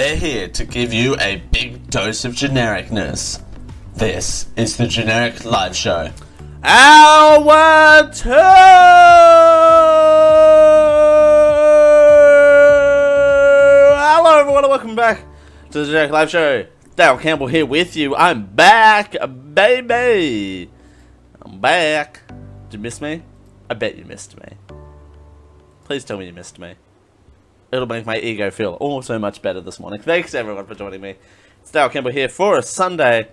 We're here to give you a big dose of genericness. This is the Generic Live Show. Hour 2! Hello everyone and welcome back to the Generic Live Show. Dale Campbell here with you. I'm back, baby. I'm back. Did you miss me? I bet you missed me. Please tell me you missed me. It'll make my ego feel oh so much better this morning. Thanks everyone for joining me. It's Dale Campbell here for a Sunday.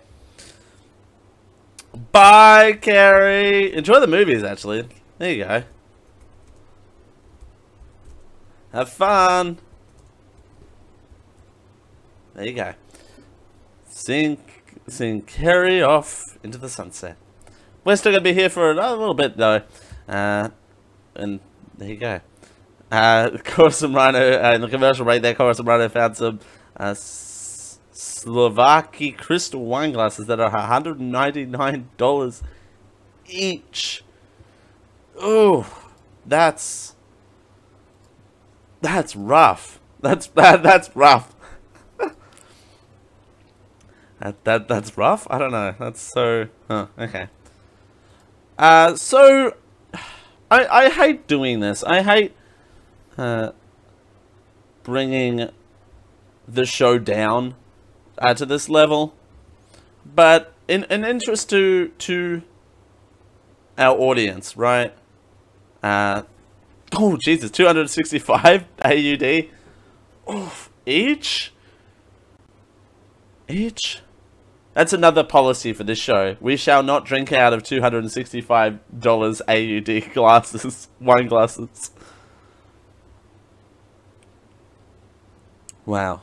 Bye, Carrie. Enjoy the movies, actually. There you go. Have fun. There you go. Sing Carrie off into the sunset. We're still going to be here for another little bit, though. And there you go. Coruscant Rhino, in the commercial break there, Coruscant Rhino found some Slovakia crystal wine glasses that are $199 each. Oh, that's rough. That's rough. That's rough. I don't know. That's so. Okay. So I hate doing this. I hate bringing the show down to this level, but in interest to our audience, right? Oh Jesus, 265 AUD each. That's another policy for this show. We shall not drink out of $265 AUD glasses, wine glasses. Wow.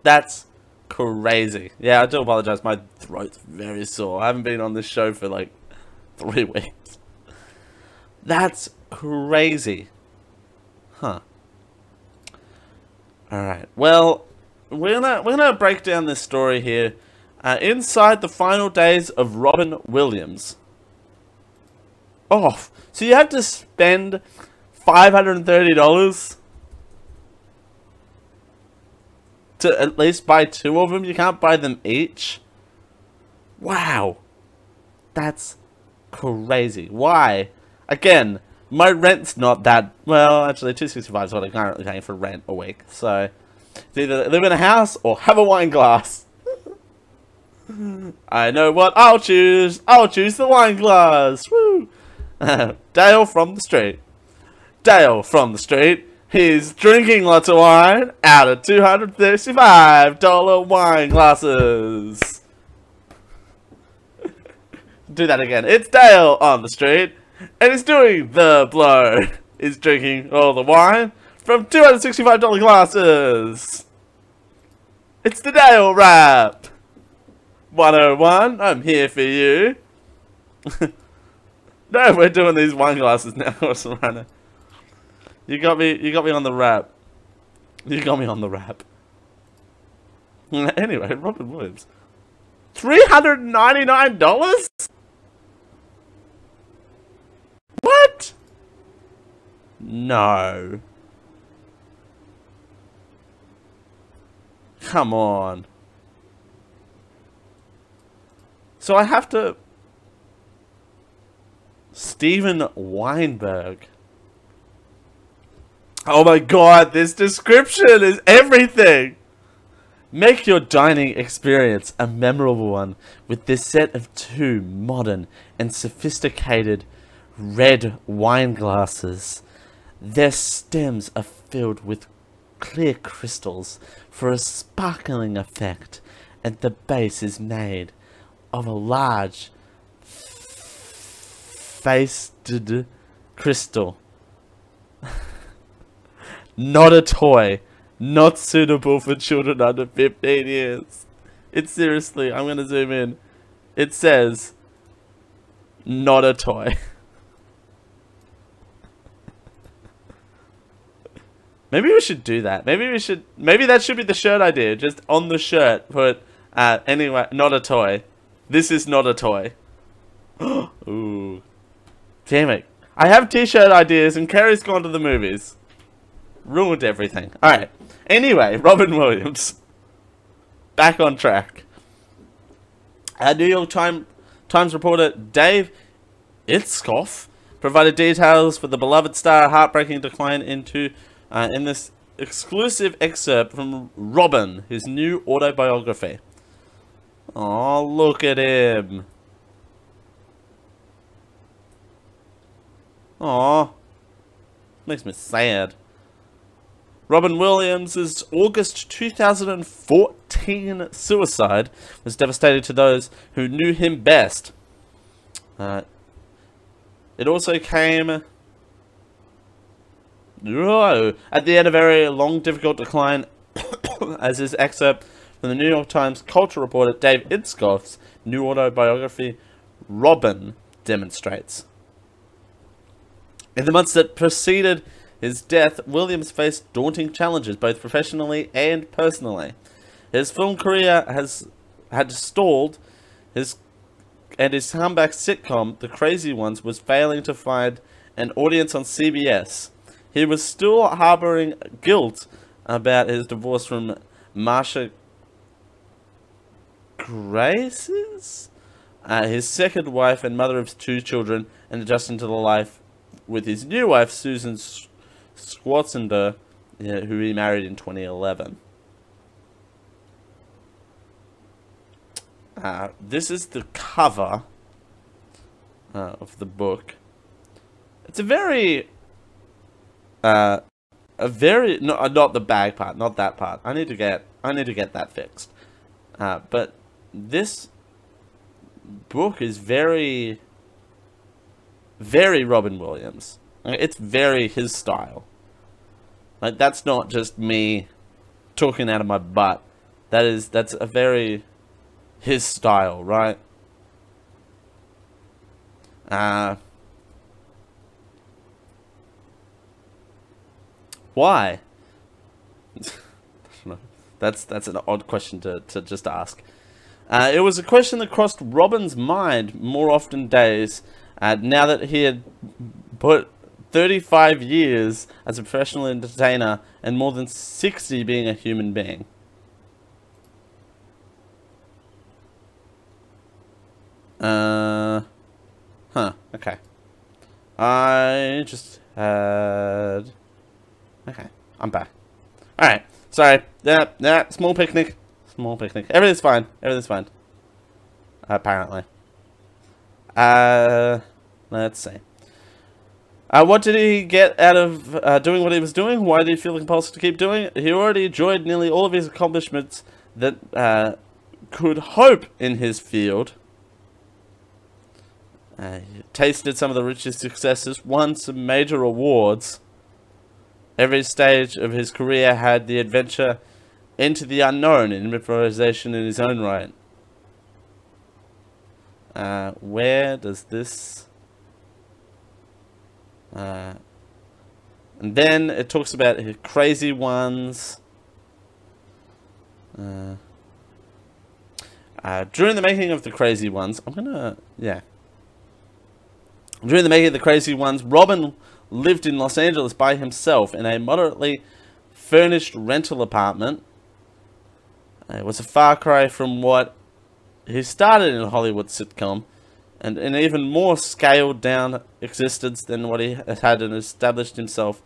That's crazy. Yeah, I do apologize. My throat's very sore. I haven't been on this show for like 3 weeks. That's crazy. Huh. Alright. Well, we're gonna break down this story here. Inside the final days of Robin Williams. Oh, so you have to spend $530 to at least buy 2 of them? You can't buy them each? Wow. That's crazy. Why? Again, my rent's not that... Well, actually, $265 is what I'm currently paying for rent a week. So, it's either live in a house or have a wine glass. I know what I'll choose. I'll choose the wine glass. Woo! Dale from the street. Dale from the street. He's drinking lots of wine out of $235 wine glasses. Do that again. It's Dale on the street, and he's doing the blow. He's drinking all the wine from $265 glasses. It's the Dale rap. 101, I'm here for you. No, we're doing these wine glasses now. You got me on the rap. You got me on the rap. Anyway, Robin Williams. $399? What? No. Come on. So I have to... Steven Weinberg. Oh my god, this description is everything! Make your dining experience a memorable one with this set of 2 modern and sophisticated red wine glasses. Their stems are filled with clear crystals for a sparkling effect, and the base is made of a large faced crystal. Not a toy. Not suitable for children under 15 years. It's seriously, I'm going to zoom in. It says, not a toy. Maybe we should do that. Maybe that should be the shirt idea. Just on the shirt, put, anyway, not a toy. This is not a toy. Ooh. Damn it. I have t-shirt ideas and Carrie's gone to the movies. Ruined everything. Alright. Anyway, Robin Williams. Back on track. New York Times reporter Dave Itzkoff provided details for the beloved star heartbreaking decline in this exclusive excerpt from Robin, his new autobiography. Oh, look at him. Aw, makes me sad. Robin Williams' August 2014 suicide was devastating to those who knew him best. It also came at the end of a very long, difficult decline, as his excerpt from the New York Times culture reporter Dave Itzkoff's new autobiography, Robin, demonstrates. In the months that preceded his death, Williams faced daunting challenges, both professionally and personally. His film career had stalled, his comeback sitcom, The Crazy Ones, was failing to find an audience on CBS. He was still harboring guilt about his divorce from Marsha Graces, his second wife and mother of 2 children, and adjusting to the life with his new wife, Susan Schwarzenegger, who he married in 2011. This is the cover of the book. It's not the bag part, not that part. I need to get that fixed. But this book is very, very Robin Williams. It's very his style. Like, that's not just me talking out of my butt. That's a very his style, right? Why? That's an odd question to just ask. It was a question that crossed Robin's mind more often days, now that he had put 35 years as a professional entertainer and more than 60 being a human being. Okay. I just had... Okay, I'm back. Alright, sorry. Yeah, small picnic. Small picnic. Everything's fine. Everything's fine. Apparently. Let's see. What did he get out of doing what he was doing? Why did he feel compulsed to keep doing it? He already enjoyed nearly all of his accomplishments that could hope in his field. He tasted some of the richest successes, won some major awards. Every stage of his career had the adventure into the unknown and improvisation in his own right. Where does this... and then it talks about his Crazy Ones. During the making of the Crazy Ones, During the making of the Crazy Ones, Robin lived in Los Angeles by himself in a moderately furnished rental apartment. It was a far cry from what he started in a Hollywood sitcom, and an even more scaled down existence than what he had and established himself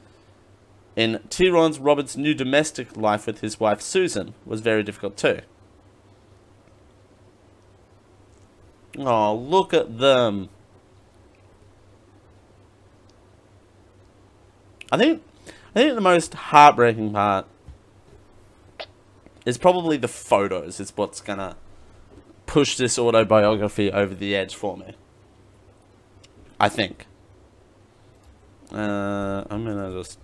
in T-Ron's Robin's new domestic life with his wife Susan was very difficult too. Oh, look at them. I think the most heartbreaking part is probably the photos. Is what's gonna push this autobiography over the edge for me. I think. I'm gonna just...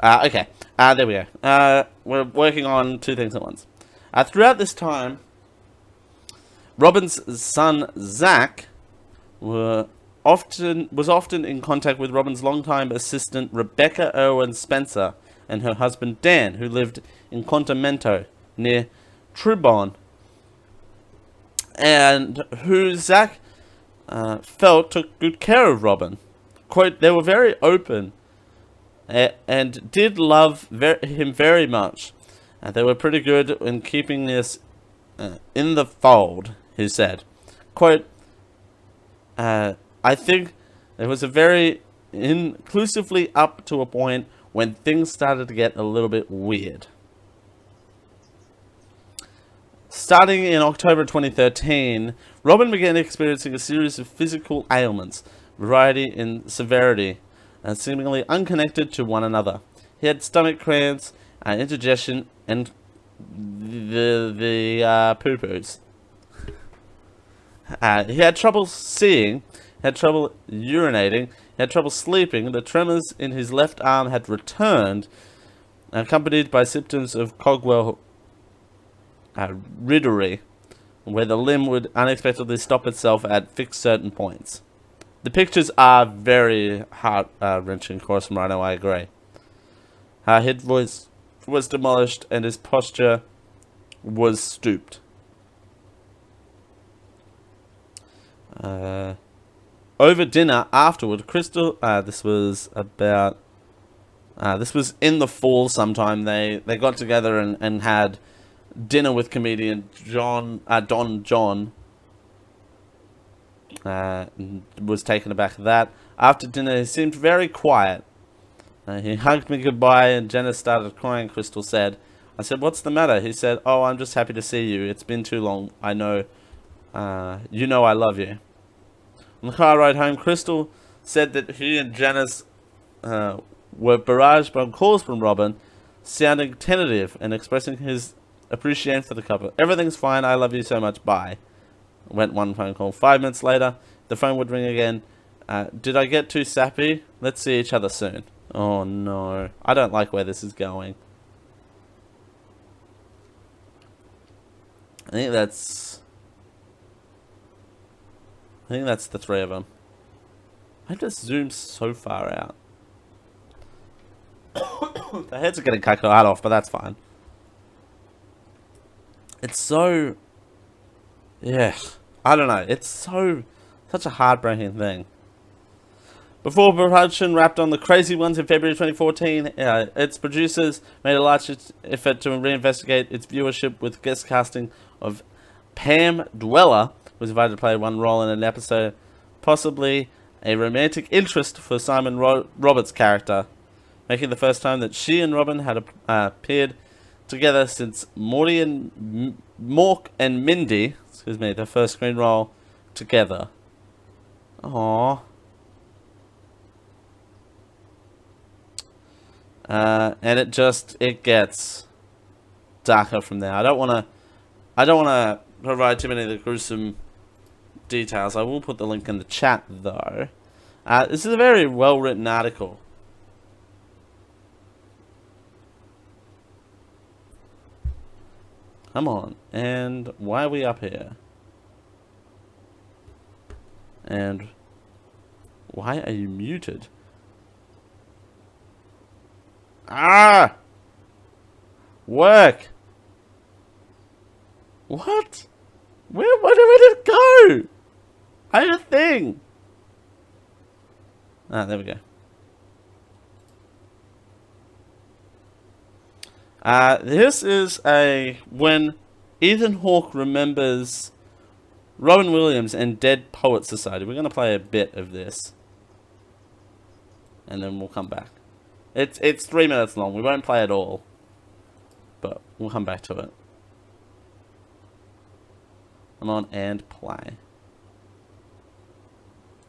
okay. There we go. We're working on 2 things at once. Throughout this time, Robin's son Zach was often in contact with Robin's longtime assistant Rebecca Irwin Spencer and her husband Dan, who lived in Contamento near Trubon, and who Zach felt took good care of Robin. Quote, they were very open and did love him very much. They were pretty good in keeping this in the fold, he said. Quote, I think it was a very inclusively up to a point when things started to get a little bit weird. Starting in October 2013, Robin began experiencing a series of physical ailments, variety in severity, and seemingly unconnected to one another. He had stomach cramps, indigestion, and the poo-poos. He had trouble seeing, had trouble urinating, he had trouble sleeping. The tremors in his left arm had returned, accompanied by symptoms of Cogwell riddery, where the limb would unexpectedly stop itself at fixed certain points. The pictures are very heart-wrenching, of course, from Rhino, I agree. His voice was demolished and his posture was stooped. Over dinner afterward, Crystal, this was in the fall sometime, they got together and had dinner with comedian Don John. Was taken aback at that. After dinner, he seemed very quiet. He hugged me goodbye and Jenna started crying, Crystal said. I said, what's the matter? He said, oh, I'm just happy to see you. It's been too long. I know, you know I love you. On the car ride home, Crystal said that he and Janice were barraged by calls from Robin, sounding tentative and expressing his appreciation for the couple. Everything's fine. I love you so much. Bye. Went one phone call. 5 minutes later, the phone would ring again. Did I get too sappy? Let's see each other soon. Oh no. I don't like where this is going. I think that's the three of them. I just zoomed so far out. The heads are getting cut off, but that's fine. It's so... yeah. I don't know. It's such a heartbreaking thing. Before production wrapped on The Crazy Ones in February 2014, its producers made a large effort to reinvestigate its viewership with guest casting of Pam Dweller, who was invited to play one role in an episode, possibly a romantic interest for Simon Roberts' character, making the first time that she and Robin had appeared together since Mork and Mindy, excuse me, their first screen role together. Aww. And it gets darker from there. I don't want to provide too many of the gruesome details. I will put the link in the chat though. This is a very well written article. Come on. And why are we up here? And why are you muted? Ah! Work! What? Where did it go? I had a thing! Ah, there we go. This is when Ethan Hawke remembers Robin Williams and Dead Poets Society. We're going to play a bit of this. And then we'll come back. It's 3 minutes long. We won't play it all. But we'll come back to it. Come on and play.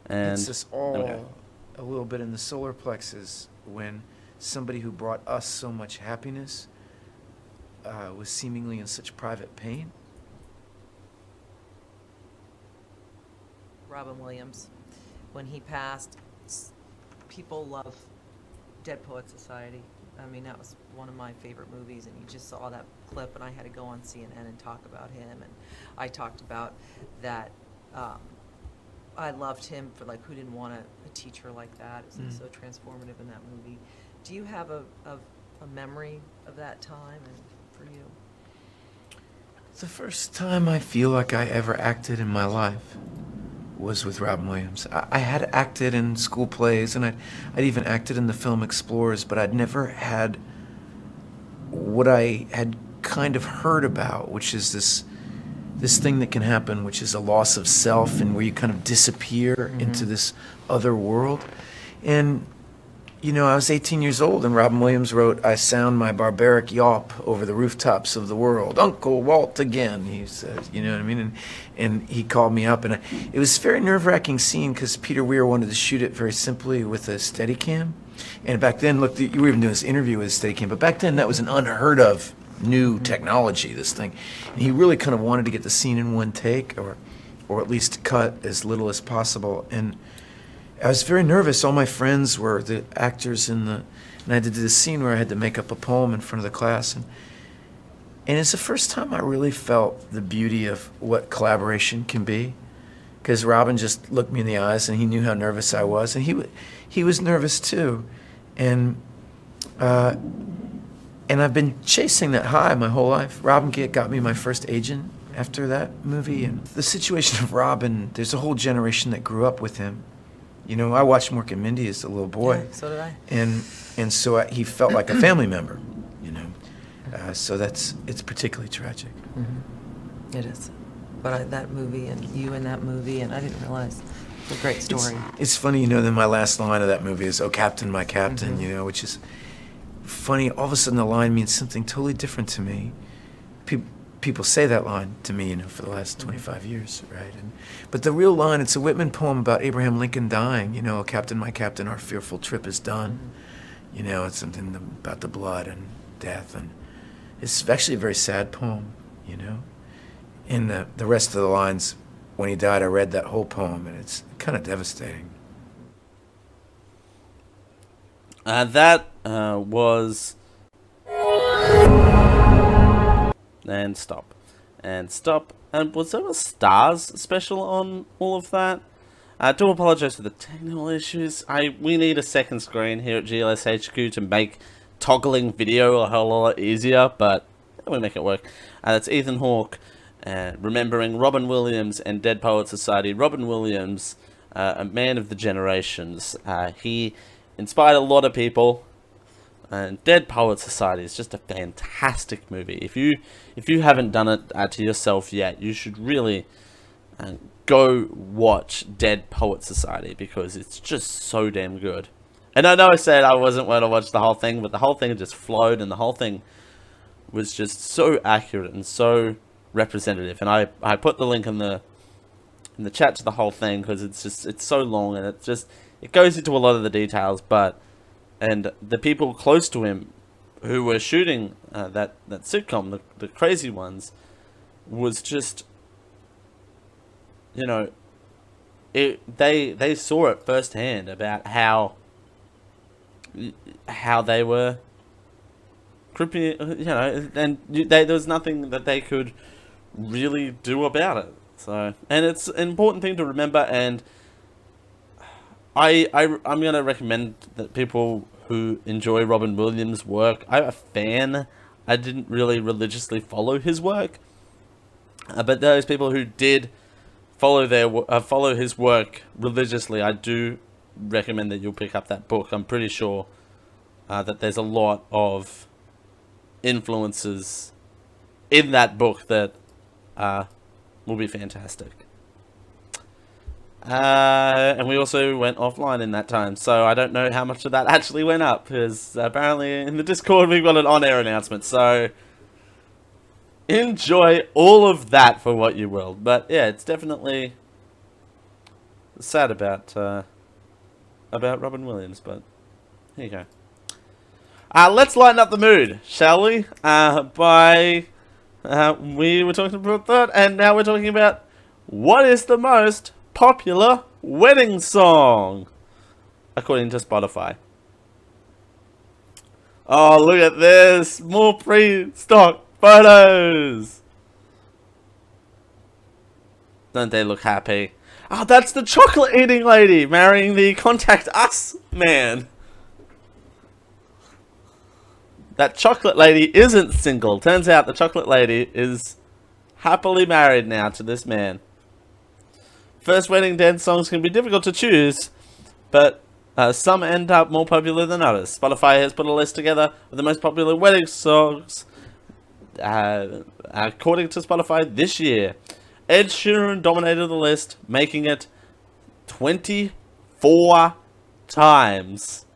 And it's just all a little bit in the solar plexus when somebody who brought us so much happiness was seemingly in such private pain. Robin Williams, when he passed, people love Dead Poets Society. I mean, that was one of my favorite movies, and you just saw that clip, and I had to go on CNN and talk about him, and I talked about that. I loved him for, like, who didn't want a teacher like that. It was so transformative in that movie. Do you have a memory of that time and for you? It's the first time I feel like I ever acted in my life. was with Robin Williams. I had acted in school plays, and I'd even acted in the film Explorers, but I'd never had what I had kind of heard about, which is this thing that can happen, which is a loss of self, and where you kind of disappear into this other world. And you know, I was 18 years old, and Robin Williams wrote, "I sound my barbaric yawp over the rooftops of the world. Uncle Walt again," he says, you know what I mean? And he called me up, and it was a very nerve-wracking scene because Peter Weir wanted to shoot it very simply with a Steadicam. And back then, look, you were even doing this interview with a Steadicam, but back then that was an unheard of new technology, this thing. And he really kind of wanted to get the scene in one take, or at least cut as little as possible. And I was very nervous. All my friends were the actors and I had to do this scene where I had to make up a poem in front of the class. And it's the first time I really felt the beauty of what collaboration can be. Because Robin just looked me in the eyes, and he knew how nervous I was. And he was nervous too. And I've been chasing that high my whole life. Robin got me my first agent after that movie. And the situation of Robin, there's a whole generation that grew up with him. You know, I watched Mork and Mindy as a little boy. Yeah, so did I. And so he felt like a family member, you know. So it's particularly tragic. It is. But that movie, and you in that movie, and I didn't realize. It's a great story. It's funny, you know, then my last line of that movie is, "Oh, Captain, my Captain," you know, which is funny. All of a sudden the line means something totally different to me. People say that line to me, you know, for the last 25 years, right? But the real line, it's a Whitman poem about Abraham Lincoln dying. You know, "Oh, Captain, my Captain, our fearful trip is done." You know, it's something about the blood and death, and it's actually a very sad poem, you know. And the rest of the lines, when he died, I read that whole poem, and it's kind of devastating. That was... And stop. And stop. And was there a stars special on all of that? I do apologize for the technical issues. We need a second screen here at GLS HQ to make toggling video a whole lot easier, but we make it work. That's Ethan Hawke, remembering Robin Williams and Dead Poets Society. Robin Williams, a man of the generations. He inspired a lot of people. And Dead Poets Society is just a fantastic movie. If you haven't done it to yourself yet, you should really go watch Dead Poets Society, because it's just so damn good. And I know I said I wasn't going to watch the whole thing, but the whole thing just flowed, and the whole thing was just so accurate and so representative. And I put the link in the chat to the whole thing, because it's so long, and it goes into a lot of the details, and the people close to him who were shooting that sitcom, the crazy ones, was just, you know, they saw it firsthand about how they were creepy, you know, and there was nothing that they could really do about it. So, and it's an important thing to remember, and I'm going to recommend that people who enjoy Robin Williams' work. I'm a fan. I didn't really religiously follow his work, but those people who did follow his work religiously, I do recommend that you'll pick up that book. I'm pretty sure that there's a lot of influences in that book that will be fantastic. And we also went offline in that time, so I don't know how much of that actually went up, because apparently in the Discord we've got an on-air announcement, so enjoy all of that for what you will. But yeah, it's definitely sad about Robin Williams, but here you go. Let's lighten up the mood, shall we? We were talking about that, and now we're talking about what is the most popular wedding song according to Spotify. Oh, look at this! More pre-stock photos! Don't they look happy? Oh, that's the chocolate eating lady marrying the Contact Us man. That chocolate lady isn't single. Turns out the chocolate lady is happily married now to this man. First wedding dance songs can be difficult to choose, but some end up more popular than others. Spotify has put a list together of the most popular wedding songs according to Spotify this year. Ed Sheeran dominated the list, making it 24 times.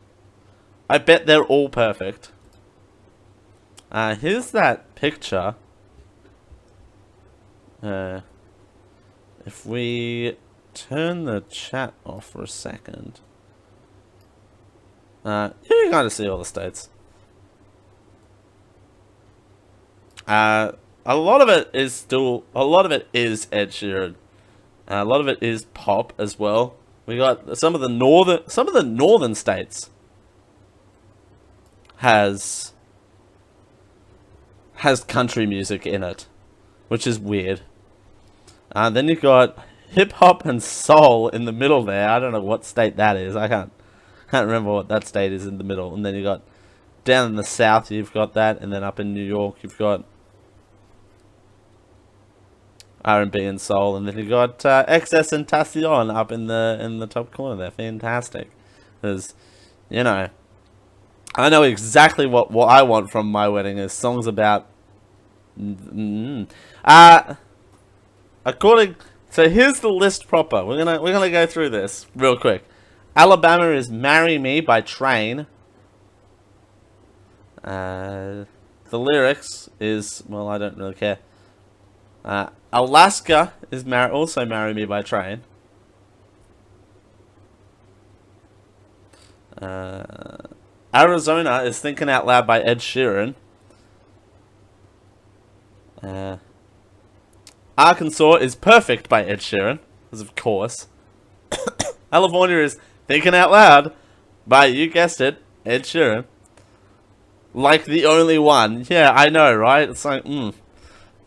I bet they're all perfect. Here's that picture. If we turn the chat off for a second, you can kind of see all the states. A lot of it is Ed Sheeran. A lot of it is pop as well. We got some of the northern states has country music in it, which is weird. Then you've got hip hop and soul in the middle there. I don't know what state that is. I can't remember what that state is in the middle. And then you got down in the south, you've got that, and then up in New York, you've got R&B and soul, and then you got XS and Tacion up in the top corner there. Fantastic, because you know, I know exactly what I want from my wedding is songs about. So here's the list proper. We're gonna go through this real quick. Alabama is "Marry Me" by Train. The lyrics is, well, I don't really care. Alaska is also "Marry Me" by Train. Arizona is "Thinking Out Loud" by Ed Sheeran. Arkansas is "Perfect" by Ed Sheeran, because of course. California is "Thinking Out Loud" by, you guessed it, Ed Sheeran. Like the only one. Yeah, I know, right? It's like,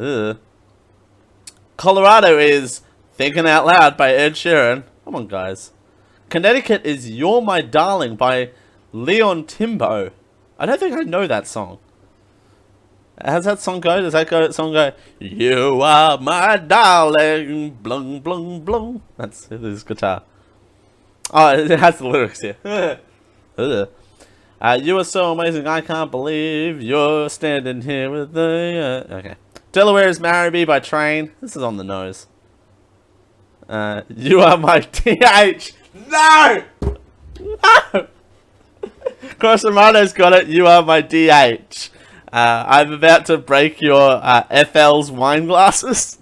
ugh. Colorado is "Thinking Out Loud" by Ed Sheeran. Come on, guys. Connecticut is "You're My Darling" by Leon Timbo. I don't think I know that song. How's that song go? Does that song go? You are my darling, blung blung blung. That's his guitar. Oh, it has the lyrics here. You are so amazing, I can't believe you're standing here with the. Okay. Delaware is "Marry Me" by Train. This is on the nose. You are my DH. No! No! Cross Romano's got it. You are my DH. I'm about to break your FL's wine glasses.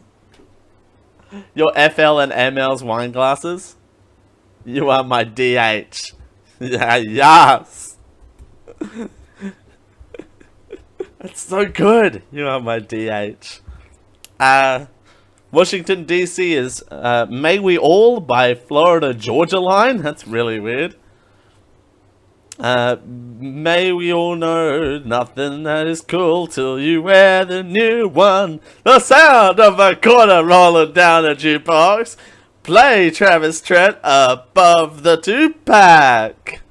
Your FL and ML's wine glasses. You are my DH. Yes. That's so good. You are my DH. Washington DC is "May We All" by Florida Georgia Line. That's really weird. May we all know nothing that is cool till you wear the new one. The sound of a quarter rolling down a jukebox. Play Travis Tritt above the 2-pack.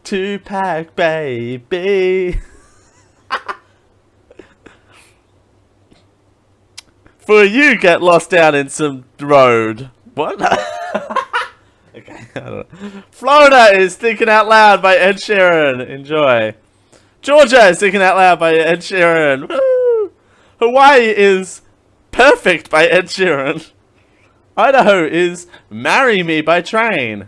2-pack, baby. For you get lost down in some road. What? Okay, I don't know. Florida is "Thinking Out Loud" by Ed Sheeran. Enjoy. Georgia is "Thinking Out Loud" by Ed Sheeran. Woo! Hawaii is "Perfect" by Ed Sheeran. Idaho is "Marry Me" by Train.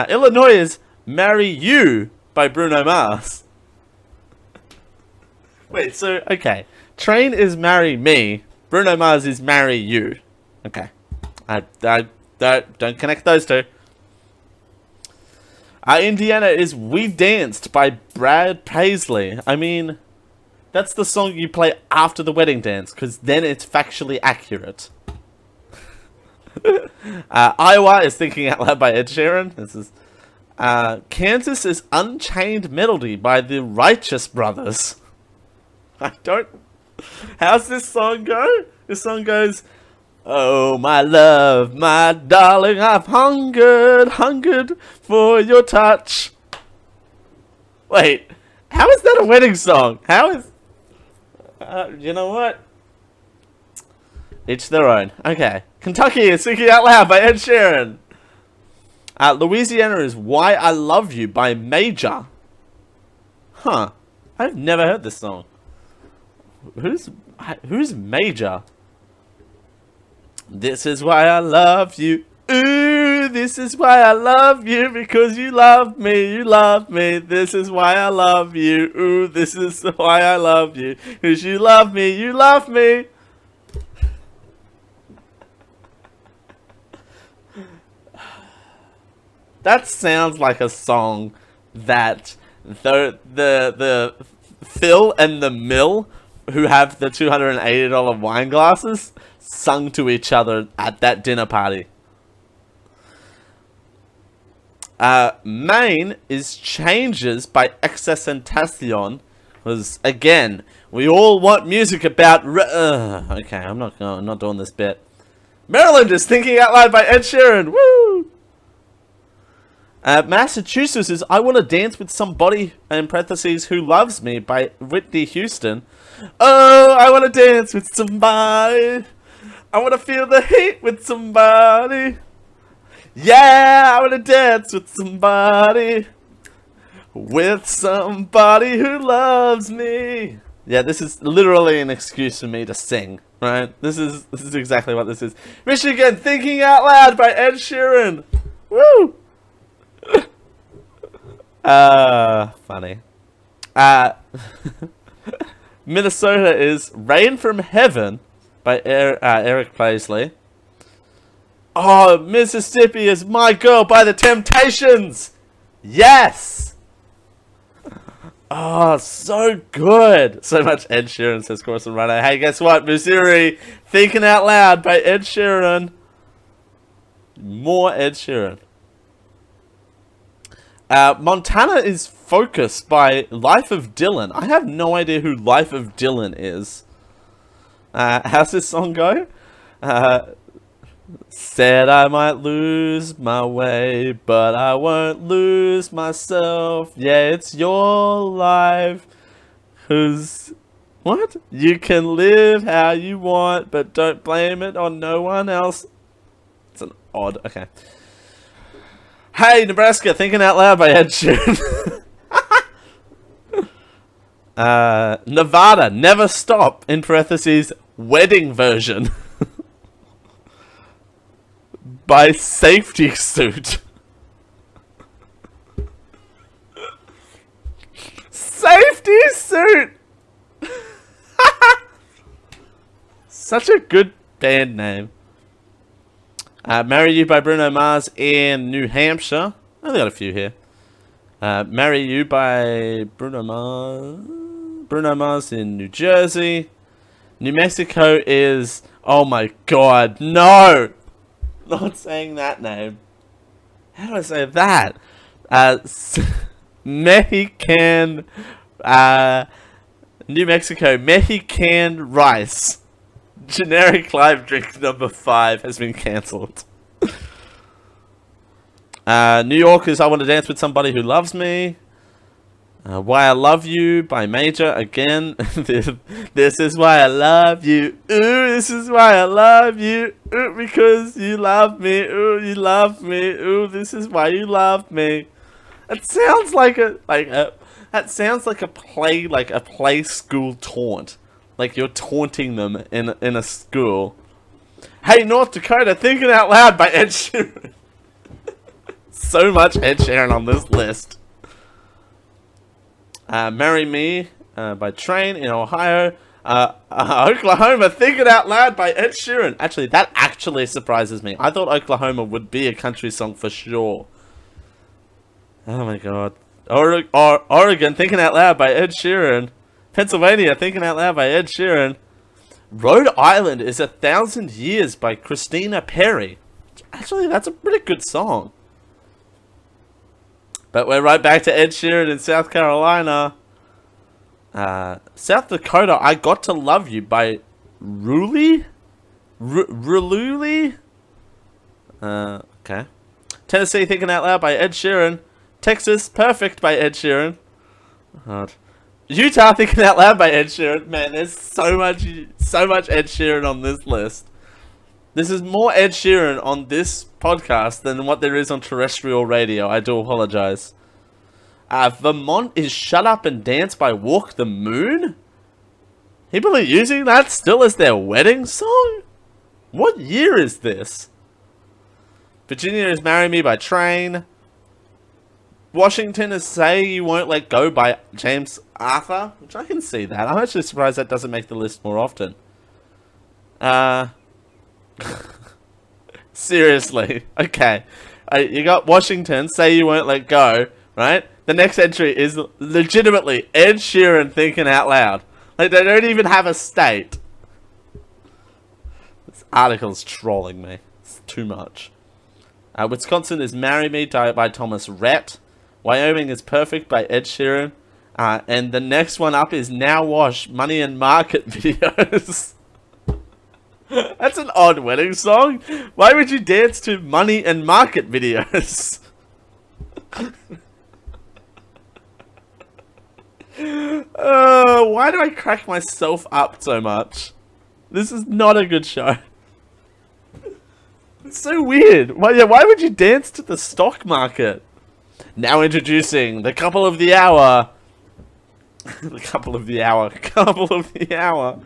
Illinois is "Marry You" by Bruno Mars. Wait, so, okay. Train is "Marry Me." Bruno Mars is "Marry You." Okay. Don't connect those two. Indiana is "We Danced" by Brad Paisley. I mean, that's the song you play after the wedding dance, because then it's factually accurate. Iowa is "Thinking Out Loud" by Ed Sheeran. This is Kansas is "Unchained Melody" by the Righteous Brothers. I don't. How's this song go? This song goes, "Oh, my love, my darling, I've hungered for your touch." Wait, how is that a wedding song? How is... you know what? Each their own. Okay. Kentucky is Thinking Out Loud by Ed Sheeran. Louisiana is Why I Love You by Major. Huh. I've never heard this song. Who's Major? This is why I love you. Ooh, this is why I love you, because you love me, you love me. This is why I love you. Ooh, this is why I love you, because you love me, you love me. That sounds like a song that the Phil and the Mill, who have the $280 wine glasses, sung to each other at that dinner party. Main is Changes by Excessentacion. Because, again, we all want music about... okay, I'm not doing this bit. Maryland is Thinking Out Loud by Ed Sheeran. Woo! Massachusetts is I Want to Dance with Somebody, in parentheses, Who Loves Me by Whitney Houston. Oh, I want to dance with somebody. I want to feel the heat with somebody. Yeah, I want to dance with somebody. With somebody who loves me. Yeah, this is literally an excuse for me to sing, right? This is exactly what this is. Michigan, Thinking Out Loud by Ed Sheeran. Woo! Funny. Minnesota is Rain from Heaven by Eric Paisley. Oh, Mississippi is My Girl by The Temptations. Yes. Oh, so good. So much Ed Sheeran, says Corson Runner. Hey, guess what? Missouri, Thinking Out Loud by Ed Sheeran. More Ed Sheeran. Montana is Focus by Life of Dylan. I have no idea who Life of Dylan is. How's this song go? Said I might lose my way, but I won't lose myself. Yeah, it's your life. Who's... What? You can live how you want, but don't blame it on no one else. It's an odd... Okay. Hey, Nebraska, Thinking Out Loud by Ed Sheeran. Nevada, Never Stop, in parentheses, Wedding Version. By Safety Suit. Safety Suit! Such a good band name. Marry You by Bruno Mars in New Hampshire. I only got a few here. Marry You by Bruno Mars in New Jersey. New Mexico is... Oh my god, no! Not saying that name. How do I say that? Mexican... New Mexico, Mexican rice. Generic live drink number 5 has been cancelled. New York is I Want to Dance with Somebody Who Loves Me. Why I Love You by Major. Again, this is why I love you. Ooh, this is why I love you. Ooh, because you love me. Ooh, you love me. Ooh, this is why you love me. It sounds like that sounds like a play school taunt. Like you're taunting them in a school. Hey, North Dakota, Thinking Out Loud by Ed Sheeran. So much Ed Sheeran on this list. Marry Me by Train in Ohio. Oklahoma, Thinking Out Loud by Ed Sheeran. Actually, that actually surprises me. I thought Oklahoma would be a country song for sure. Oh my god. Oregon, Thinking Out Loud by Ed Sheeran. Pennsylvania, Thinking Out Loud by Ed Sheeran. Rhode Island is 1,000 Years by Christina Perri. Actually, that's a pretty good song. But we're right back to Ed Sheeran in South Carolina. South Dakota, I Got to Love You by Ruli? Rululi? Okay. Tennessee, Thinking Out Loud by Ed Sheeran. Texas, Perfect by Ed Sheeran. God. Utah, Thinking Out Loud by Ed Sheeran. Man, there's so much Ed Sheeran on this list. This is more Ed Sheeran on this podcast than what there is on terrestrial radio. I do apologize. Vermont is Shut Up and Dance by Walk the Moon? People are using that still as their wedding song? What year is this? Virginia is Marry Me by Train. Washington is Say You Won't Let Go by James Arthur, which I can see that. I'm actually surprised that doesn't make the list more often. Seriously. Okay. You got Washington, Say You Won't Let Go, right? The next entry is legitimately Ed Sheeran thinking out loud. Like, they don't even have a state. This article's trolling me. It's too much. Wisconsin is Marry Me by Thomas Rhett. Wyoming is Perfect by Ed Sheeran. And the next one up is Now Wash, Money and Market videos. That's an odd wedding song. Why would you dance to Money and Market videos? Why do I crack myself up so much? This is not a good show. It's so weird. Why would you dance to the stock market? Now introducing the couple of the hour. The couple of the hour. Couple of the hour.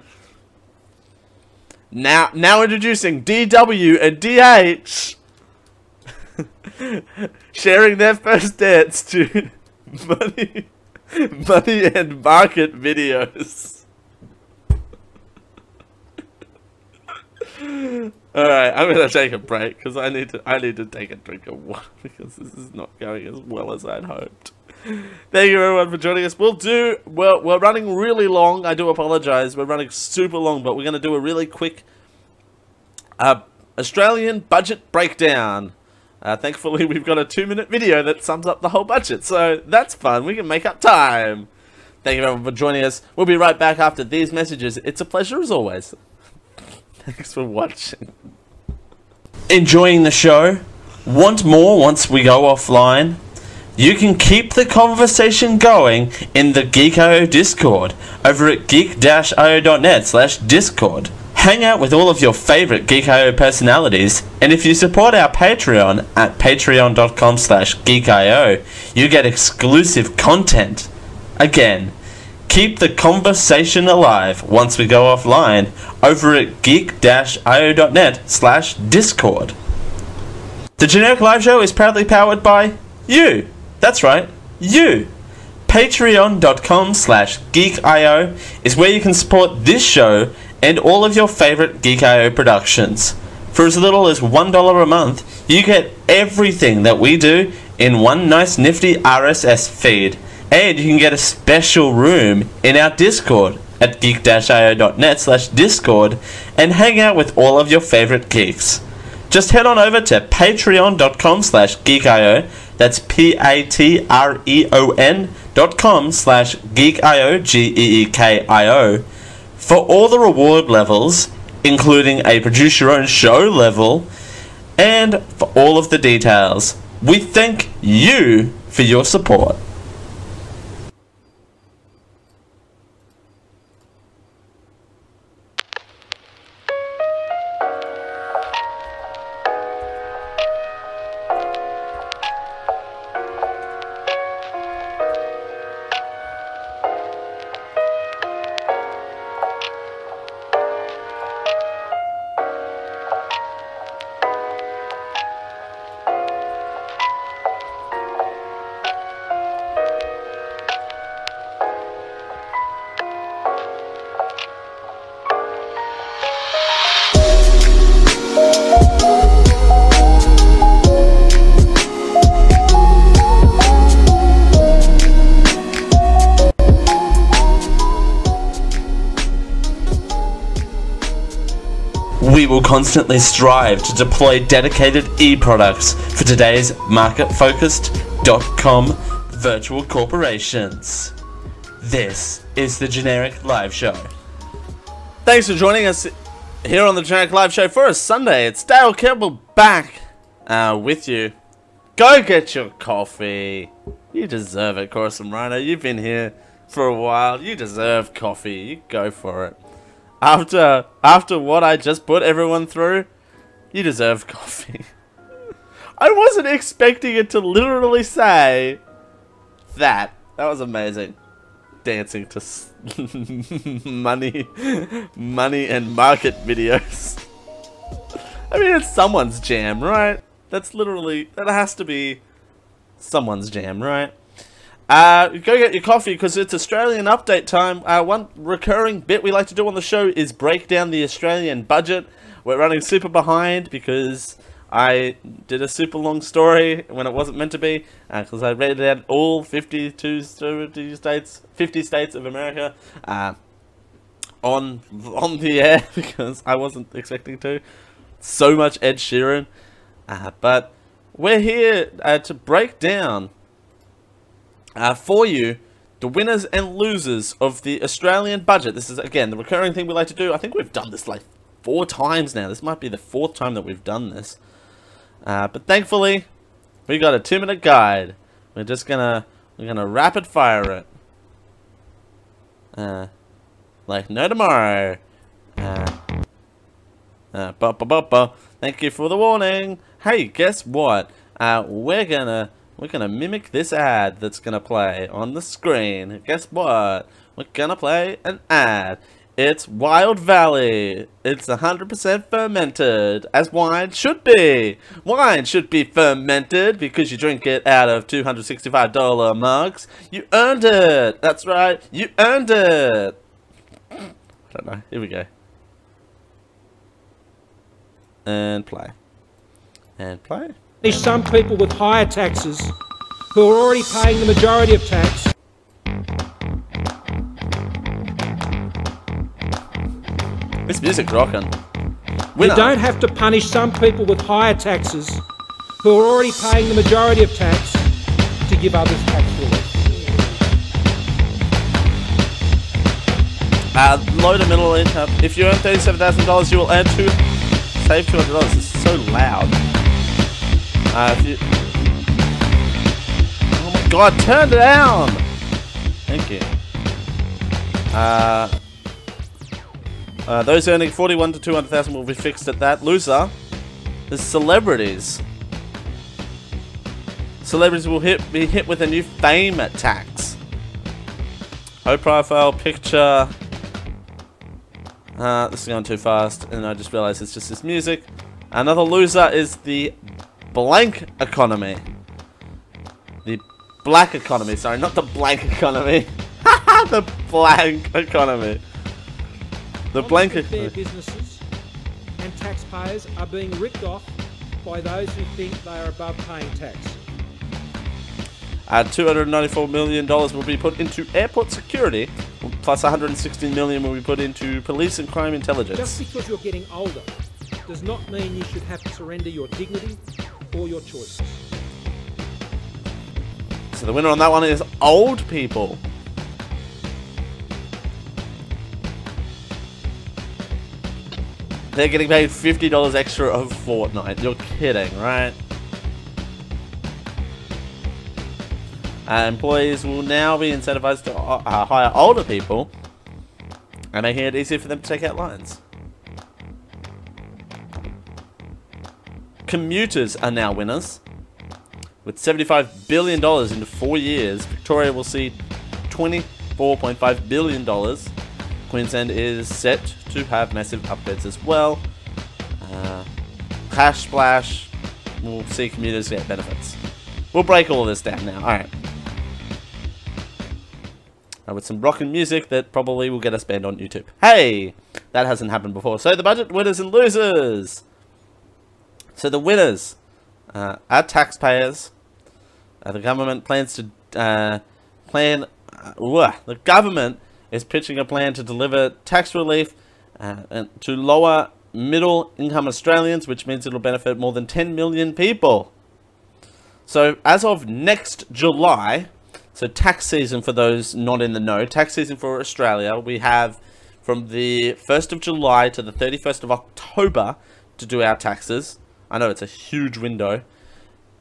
Now introducing DW and DH. Sharing their first dance to money and market videos. Alright, I'm gonna take a break because I need to take a drink of water because this is not going as well as I'd hoped. Thank you everyone for joining us. We're running really long. I do apologize. We're running super long, but we're gonna do a really quick Australian budget breakdown. Thankfully, we've got a 2-minute video that sums up the whole budget, so that's fun. We can make up time. Thank you everyone for joining us. We'll be right back after these messages. It's a pleasure as always. Thanks for watching. Enjoying the show? Want more once we go offline? You can keep the conversation going in the Geek.io Discord over at geek-io.net/discord. Hang out with all of your favorite Geek.io personalities, and if you support our Patreon at patreon.com/geek.io, you get exclusive content. Again, keep the conversation alive once we go offline over at geek-io.net/discord. The Generic Live Show is proudly powered by you. That's right, you. Patreon.com/geek.io is where you can support this show and all of your favorite Geek.io productions. For as little as $1 a month, you get everything that we do in one nice nifty RSS feed. And you can get a special room in our Discord at geek-io.net/discord and hang out with all of your favorite geeks. Just head on over to patreon.com/geekio. That's patreon.com/geekio, GEEKIO. For all the reward levels, including a produce your own show level, and for all of the details. We thank you for your support. We will constantly strive to deploy dedicated e-products for today's market-focused.com virtual corporations. This is the Generic Live Show. Thanks for joining us here on the Generic Live Show for a Sunday. It's Dale Campbell back with you. Go get your coffee. You deserve it, Coruscant Rhino. You've been here for a while. You deserve coffee. You go for it. After what I just put everyone through, You deserve coffee. I wasn't expecting it to literally say that. That was amazing. Dancing to money and market videos. I mean, it's someone's jam, right? That has to be someone's jam, right? Go get your coffee because it's Australian update time. One recurring bit we like to do on the show is break down the Australian budget. We're running super behind because I did a super long story when it wasn't meant to be, because I read out all 50 states of America on the air because I wasn't expecting to. So much Ed Sheeran, but we're here to break down for you the winners and losers of the Australian budget. This is, again, the recurring thing we like to do. I think we've done this like 4 times now. This might be the 4th time that we've done this. But thankfully, we got a 2-minute guide. We're gonna rapid fire it. Like no tomorrow. Thank you for the warning. Hey, guess what? We're gonna mimic this ad that's gonna play on the screen. Guess what? We're gonna play an ad. It's Wild Valley. It's 100% fermented, as wine should be. Wine should be fermented because you drink it out of $265 mugs. You earned it. That's right. You earned it. I don't know. Here we go. And play. And play. There's some people with higher taxes who are already paying the majority of tax. This music rocking. You don't have to punish some people with higher taxes who are already paying the majority of tax to give others tax relief. Low to middle income. If you earn $37,000, you will save $200. This is so loud. Oh my God, turn it down. Thank you. Those earning 41 to 200,000 will be fixed at that. Loser is celebrities. Celebrities will be hit with a new fame tax. High profile picture. This is going too fast, and I just realized it's just this music. Another loser is the blank economy. The black economy. Sorry, not the blank economy. The blank economy. The blanket. Fair businesses and taxpayers are being ripped off by those who think they are above paying tax. $294 million will be put into airport security, plus $116 million will be put into police and crime intelligence. Just because you're getting older does not mean you should have to surrender your dignity or your choices. So the winner on that one is old people. They're getting paid $50 extra a fortnight. You're kidding, right? Employees will now be incentivized to hire older people and making it easier for them to take out loans. Commuters are now winners. With $75 billion into 4 years, Victoria will see $24.5 billion. Queensland is set to have massive upgrades as well. Cash splash. We'll see commuters get benefits. We'll break all of this down now. Alright. With some rockin' music that probably will get us banned on YouTube. Hey! That hasn't happened before. So the budget winners and losers. So the winners are taxpayers. The government plans to the government is pitching a plan to deliver tax relief and to lower middle income Australians, which means it'll benefit more than 10 million people. So as of next July, so tax season for those not in the know, tax season for Australia, we have from the 1st of July to the 31st of October to do our taxes. I know it's a huge window,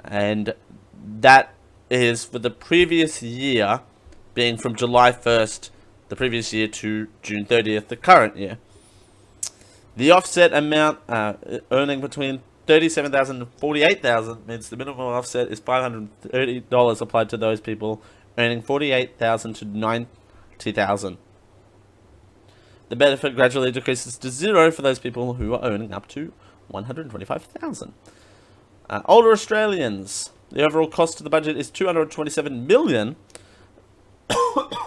and that is for the previous year being from July 1st the previous year to June 30th the current year. The offset amount earning between $37,000 and $48,000 means the minimum offset is $530 applied to those people earning $48,000 to $90,000. The benefit gradually decreases to zero for those people who are earning up to $125,000. Older Australians. The overall cost to the budget is $227 million.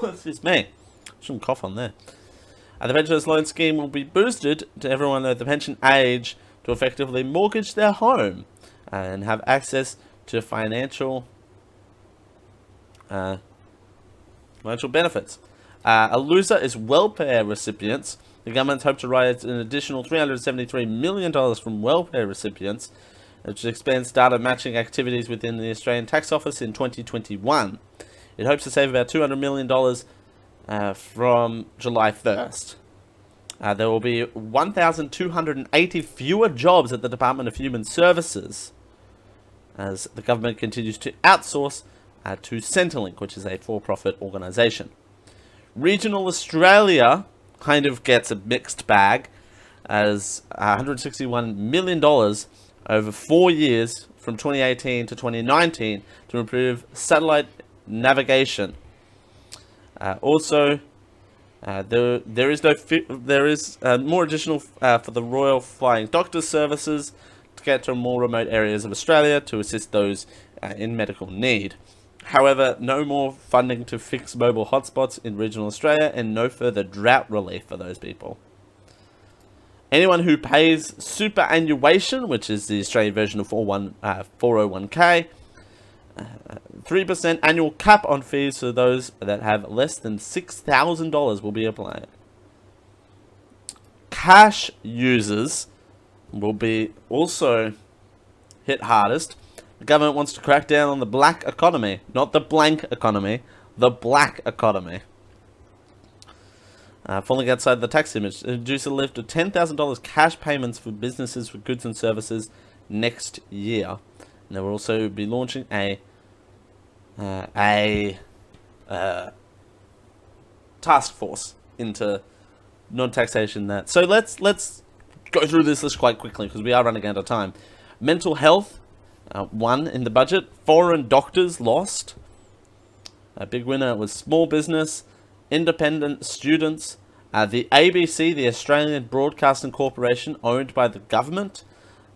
Excuse me. Shouldn't cough on there. The pensioners loan scheme will be boosted to everyone at the pension age to effectively mortgage their home and have access to financial benefits. A loser is welfare recipients. The government hope to raise an additional $373 million from welfare recipients, which expands data matching activities within the Australian Tax Office in 2021. It hopes to save about $200 million from July 1st. There will be 1,280 fewer jobs at the Department of Human Services as the government continues to outsource to Centrelink, which is a for-profit organisation. Regional Australia kind of gets a mixed bag as $161 million over 4 years from 2018 to 2019 to improve satellite navigation. Also, there is more additional for the Royal Flying Doctors Services to get to more remote areas of Australia to assist those in medical need. However, no more funding to fix mobile hotspots in regional Australia and no further drought relief for those people. Anyone who pays superannuation, which is the Australian version of 401k, 3% annual cap on fees for those that have less than $6,000 will be applied. Cash users will be also hit hardest. The government wants to crack down on the black economy, not the blank economy, the black economy. Falling outside the tax limit, introduce a lift of $10,000 cash payments for businesses for goods and services next year. And they will also be launching a task force into non-taxation. So let's go through this list quite quickly because we are running out of time. Mental health. One in the budget. Foreign doctors lost. A big winner was small business, independent students, the ABC, the Australian Broadcasting Corporation, owned by the government.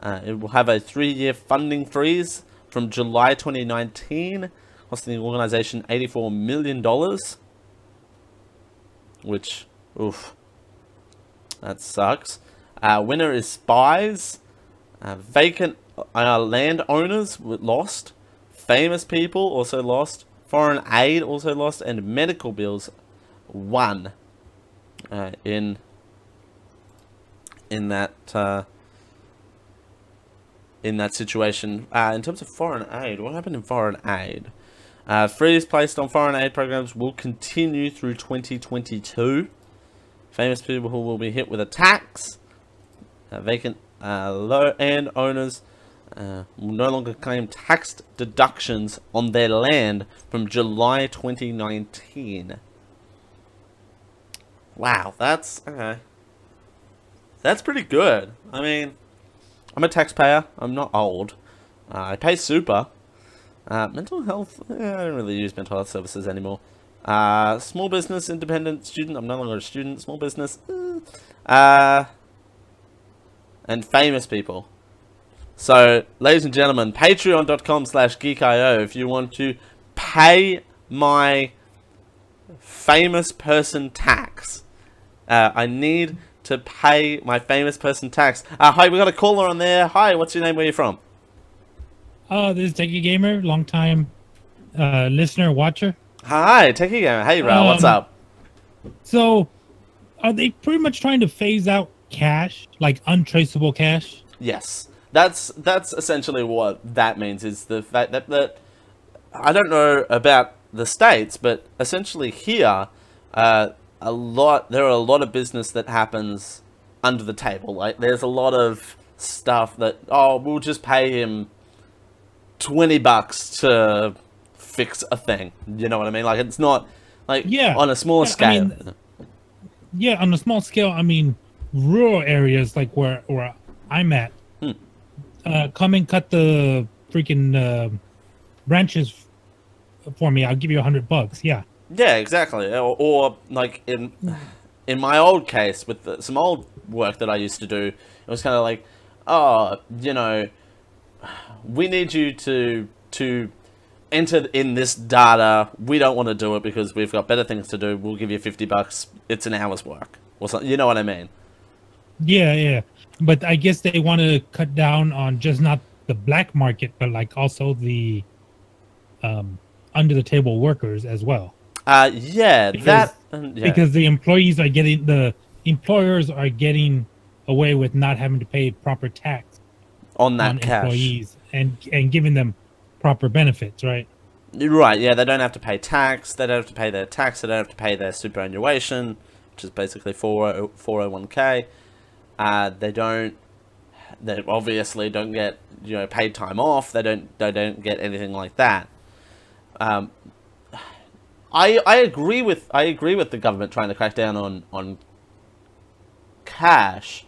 It will have a 3-year funding freeze from July 2019, costing the organisation $84 million. Which, oof, that sucks. Winner is Spies. Vacant land owners lost. Famous people also lost. Foreign aid also lost. And medical bills won in that situation. In terms of foreign aid, what happened in foreign aid? Freeze placed on foreign aid programs will continue through 2022. Famous people who will be hit with a tax. Vacant land owners will no longer claim tax deductions on their land from July 2019. Wow, that's okay. That's pretty good. I mean, I'm a taxpayer. I'm not old. I pay super. Mental health, I don't really use mental health services anymore. Small business, independent student. I'm no longer a student. Small business. And famous people. So, ladies and gentlemen, patreon.com/geekio if you want to pay my famous person tax. I need to pay my famous person tax. Hi, we got a caller on there. Hi, what's your name? Where are you from? This is Techie Gamer, long time listener, watcher. Hi, Techie Gamer. Hey, Ral, what's up? So, are they pretty much trying to phase out cash, like untraceable cash? Yes, that's essentially what that means. Is the fact that I don't know about the States, but essentially here, there are a lot of business that happens under the table. Like, there's a lot of stuff that, oh, we'll just pay him $20 to fix a thing. You know what I mean? Like, it's not like, yeah, on a smaller scale. I mean, yeah, on a small scale, I mean, rural areas like where I'm at, come and cut the freaking branches for me. I'll give you $100. Yeah. Yeah, exactly. Or like in my old case with some old work that I used to do, it was kind of like, oh, you know, we need you to enter in this data. We don't want to do it because we've got better things to do. We'll give you $50. It's an hour's work or something. You know what I mean? Yeah, yeah. But I guess they want to cut down on just not the black market, but like also the under the table workers as well. Yeah, Because, yeah. because the employers are getting away with not having to pay proper tax on that on cash. employees and giving them proper benefits, right? Right, yeah, they don't have to pay tax, they don't have to pay their tax, they don't have to pay their superannuation, which is basically 401k. They obviously don't get, you know, paid time off, they don't get anything like that. I agree with the government trying to crack down on cash.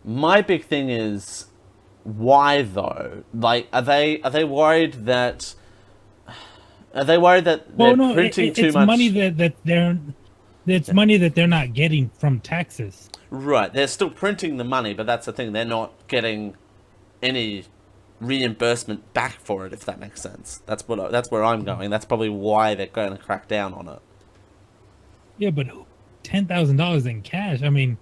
My big thing is, why though? Like, are they worried that they're printing too much? It's money it's money that they're not getting from taxes. Right, they're still printing the money, but that's the thing, they're not getting any reimbursement back for it, if that makes sense. That's where I'm going. That's probably why they're going to crack down on it. Yeah, but $10,000 in cash. I mean,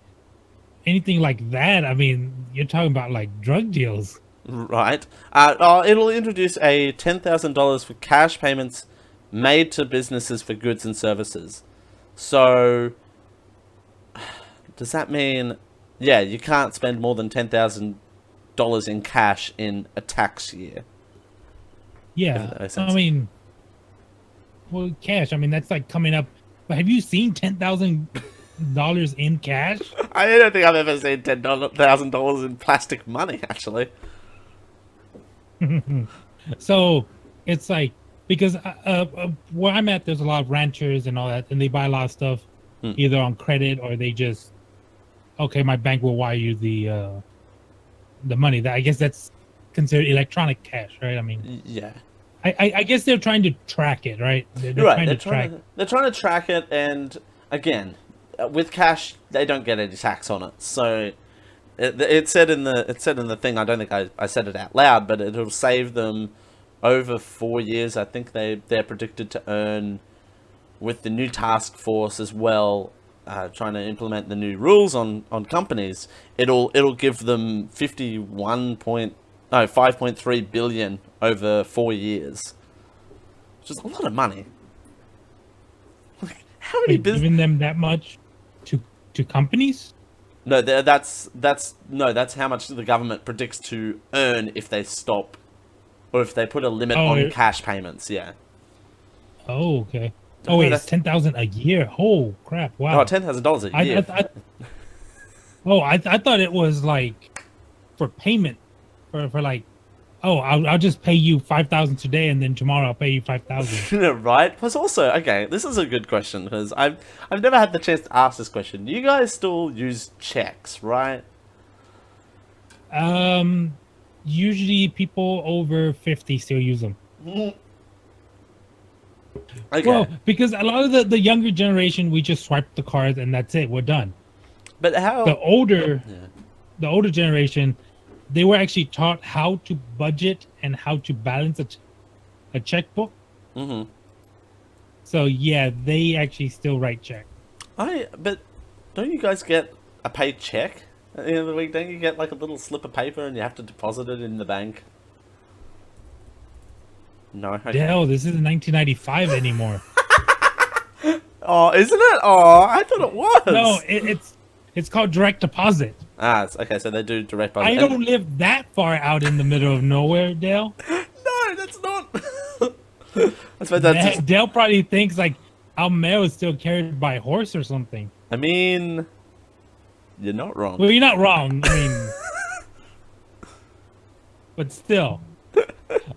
anything like that. I mean, you're talking about like drug deals, right? It'll introduce a $10,000 for cash payments made to businesses for goods and services. So, does that mean, yeah, you can't spend more than $10,000 in cash in a tax year? Yeah, I mean, well, cash. I mean, that's like coming up. But have you seen $10,000 in cash? I don't think I've ever seen $10,000 in plastic money, actually. So it's like, because where I'm at, there's a lot of ranchers and all that, and they buy a lot of stuff either on credit or they just, okay, my bank will wire you the money. That, I guess that's considered electronic cash, right? I mean, yeah. I guess they're trying to track it, right? They're trying to track it, and again, with cash, they don't get any tax on it. So it said in the thing. I don't think I said it out loud, but it'll save them over 4 years. I think they're predicted to earn, with the new task force as well, trying to implement the new rules on companies. It'll give them 5.3 billion over 4 years, which is a lot of money. How many giving them that much to companies? No, that's how much the government predicts to earn if they stop, or if they put a limit on cash payments. Yeah. Oh, okay. Oh wait, it's 10,000 a year. Oh crap! Wow. Oh, $10,000 a year. I thought it was like for payment, for like, oh, I'll just pay you 5,000 today, and then tomorrow I'll pay you 5,000. Right. Plus, also, okay, this is a good question because I've never had the chance to ask this question. You guys still use checks, right? Usually people over 50 still use them. Okay. Well, because a lot of the younger generation, we just swipe the cards and that's it. We're done. But how the older generation, they were actually taught how to budget and how to balance a checkbook. Mm-hmm. So yeah, they actually still write check. But don't you guys get a paid check at the end of the week? Don't you get like a little slip of paper and you have to deposit it in the bank? No. Okay. Hell, this isn't 1995 anymore. Oh, isn't it? Oh, I thought it was. No, it's called direct deposit. Ah, okay, so they do direct deposit. I don't live that far out in the middle of nowhere, Dale. No, that's not. I suppose that's Dale probably thinks like our mail is still carried by horse or something. I mean, you're not wrong. Well, you're not wrong. I mean, but still.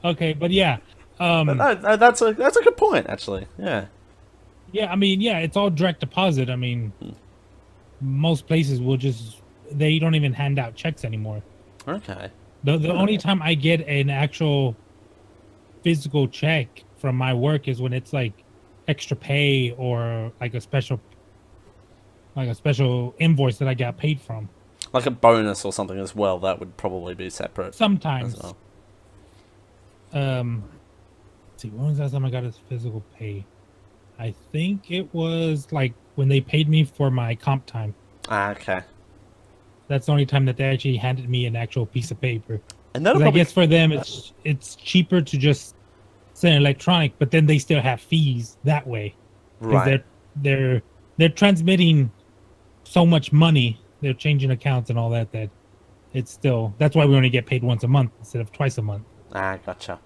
Okay, but yeah. No, that's a good point, actually. Yeah. Yeah, I mean, yeah, it's all direct deposit. I mean, most places will they don't even hand out checks anymore. Okay. The only time I get an actual physical check from my work is when it's like extra pay or like a special invoice that I got paid from. Like a bonus or something as well. That would probably be separate. Sometimes. As well. Let's see, when was the last time I got a physical pay? I think it was like when they paid me for my comp time. Ah, okay. That's the only time that they actually handed me an actual piece of paper. And that'll I probably... guess for them it's cheaper to just send electronic, but then they still have fees that way. Right. They're transmitting so much money. They're changing accounts and all that it's still, that's why we only get paid once a month instead of twice a month. Ah, gotcha.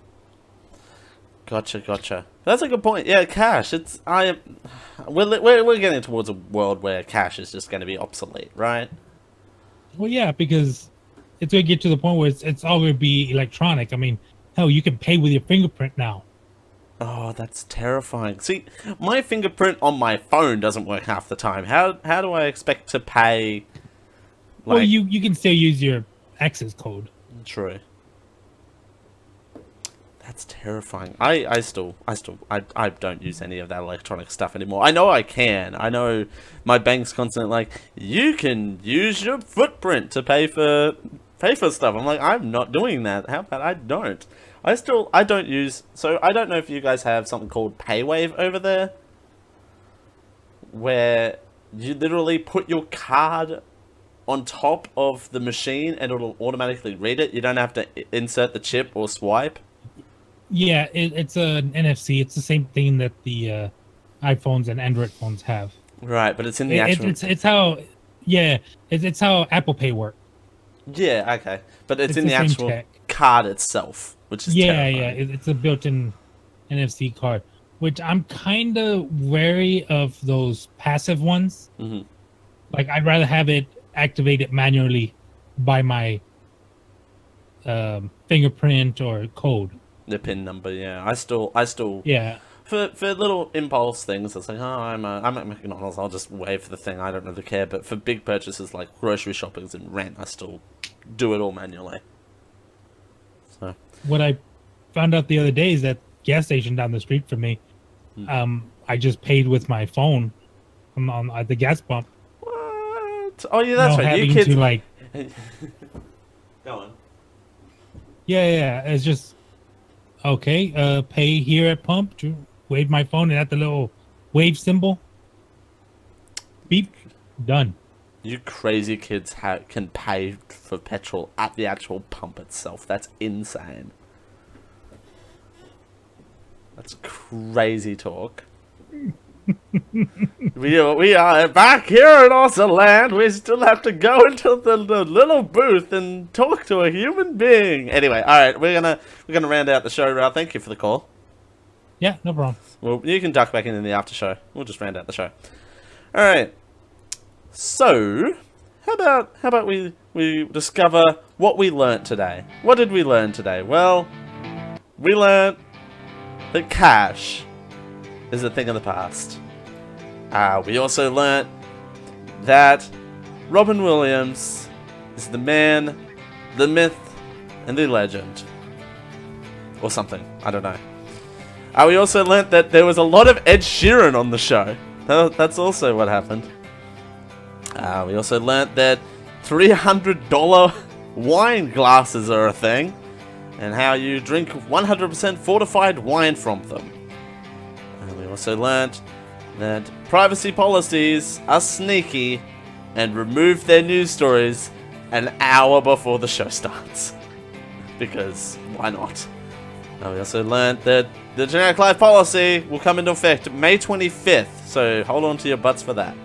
Gotcha. That's a good point. Yeah, cash. We're getting towards a world where cash is just going to be obsolete, right? Well, yeah, because it's going to get to the point where it's all going to be electronic. I mean, hell, you can pay with your fingerprint now. Oh, that's terrifying. See, my fingerprint on my phone doesn't work half the time. How do I expect to pay? Like... Well, you can still use your access code. True. That's terrifying. I don't use any of that electronic stuff anymore. I know I can. I know my bank's constantly like, you can use your footprint to pay for stuff. I'm like, I'm not doing that. How about I don't? I don't use, so I don't know if you guys have something called PayWave over there, where you literally put your card on top of the machine and it'll automatically read it. You don't have to insert the chip or swipe. Yeah, it's an NFC. It's the same thing that the iPhones and Android phones have. Right, but it's in the actual... It's how... Yeah, it's how Apple Pay works. Yeah, okay. But it's in the actual tech. card itself, which is terrifying. Yeah. It's a built-in NFC card, which I'm kind of wary of those passive ones. Mm-hmm. Like, I'd rather have it activated manually by my fingerprint or code. The PIN number, yeah. I still Yeah. For little impulse things, it's like, oh, I'm at McDonald's, I'll just wave for the thing, I don't really care. But for big purchases like grocery shoppings and rent, I still do it all manually. So what I found out the other day is that gas station down the street from me, I just paid with my phone at the gas pump. What? Oh yeah, that's right. You kids to, like, go on. Yeah. It's just okay. Pay here at pump. To wave my phone and at the little wave symbol. Beep. Done. You crazy kids can pay for petrol at the actual pump itself. That's insane. That's crazy talk. we are back here in Awesome Land. We still have to go into the little booth and talk to a human being. Anyway, all right, we're gonna round out the show. Ralph, thank you for the call. Yeah, no problem. Well, you can duck back in the after show. We'll just round out the show. All right. So, how about we discover what we learnt today? What did we learn today? Well, we learnt that cash is a thing of the past. We also learnt that Robin Williams is the man, the myth, and the legend. Or something. I don't know. We also learnt that there was a lot of Ed Sheeran on the show. That's also what happened. We also learnt that $300 wine glasses are a thing, and how you drink 100% fortified wine from them. And we also learnt that privacy policies are sneaky and remove their news stories an hour before the show starts. Because why not? And we also learnt that the generic live policy will come into effect May 25th, so hold on to your butts for that.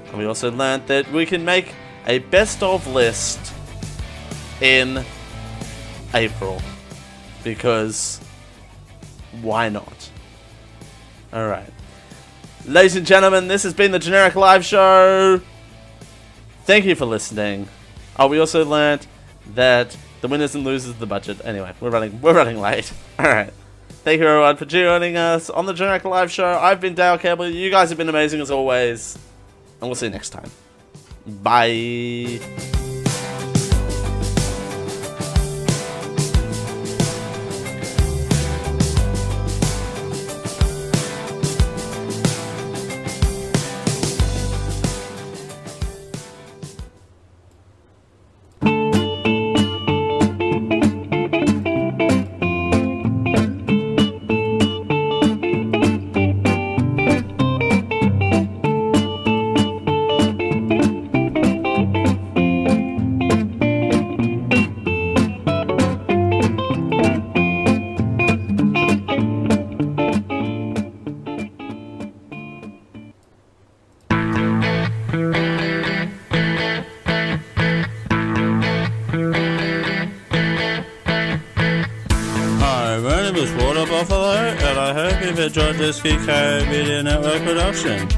And we also learnt that we can make a best of list in April. Because why not? Alright. Ladies and gentlemen, this has been the Generic Live Show. Thank you for listening. We also learnt that the winners and losers of the budget. Anyway, we're running late. Alright. Thank you everyone for joining us on the Generic Live Show. I've been Dale Campbell. You guys have been amazing as always. And we'll see you next time. Bye. And I hope you've enjoyed this GK Media Network production.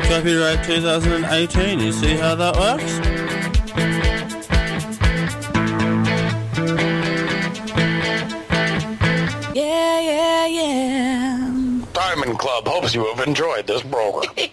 Copyright 2018, you see how that works? Yeah. Diamond Club hopes you have enjoyed this program.